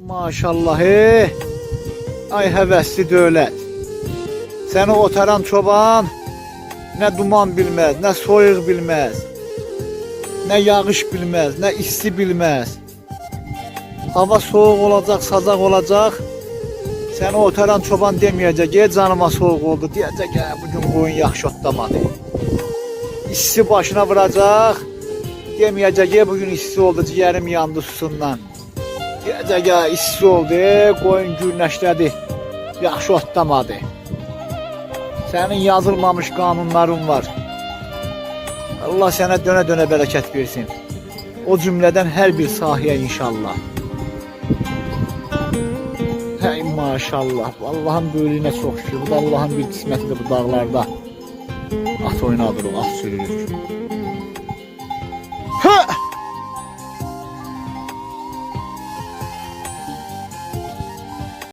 Maşallah ay həvəsli dövlət. Səni otaran çoban nə duman bilməz, nə soyuq bilməz, nə yağış bilməz, nə isti bilməz. Hava soğuk olacaq, sazaq olacaq. Səni otaran çoban deməyəcək, canıma soğuk oldu, deyəcək, bugün qoyun yaxşı otlamadı. İsti başına vuracaq, deməyəcək, bugün isti oldu, ciyərim yandı susundan. Deyəcək, isti oldu, qoyun günləşlədi, yaxşı otlamadı. Sənin yazılmamış qanunların var. Allah sənə dönə-dönə bərəkət versin. O cümlədən hər bir sahiyə inşallah. Hey maşallah, Allah'ın böylüyünə çox şükür. Bu da Allah'ın bir qismətidir bu dağlarda. At oynadır o, at sürülür.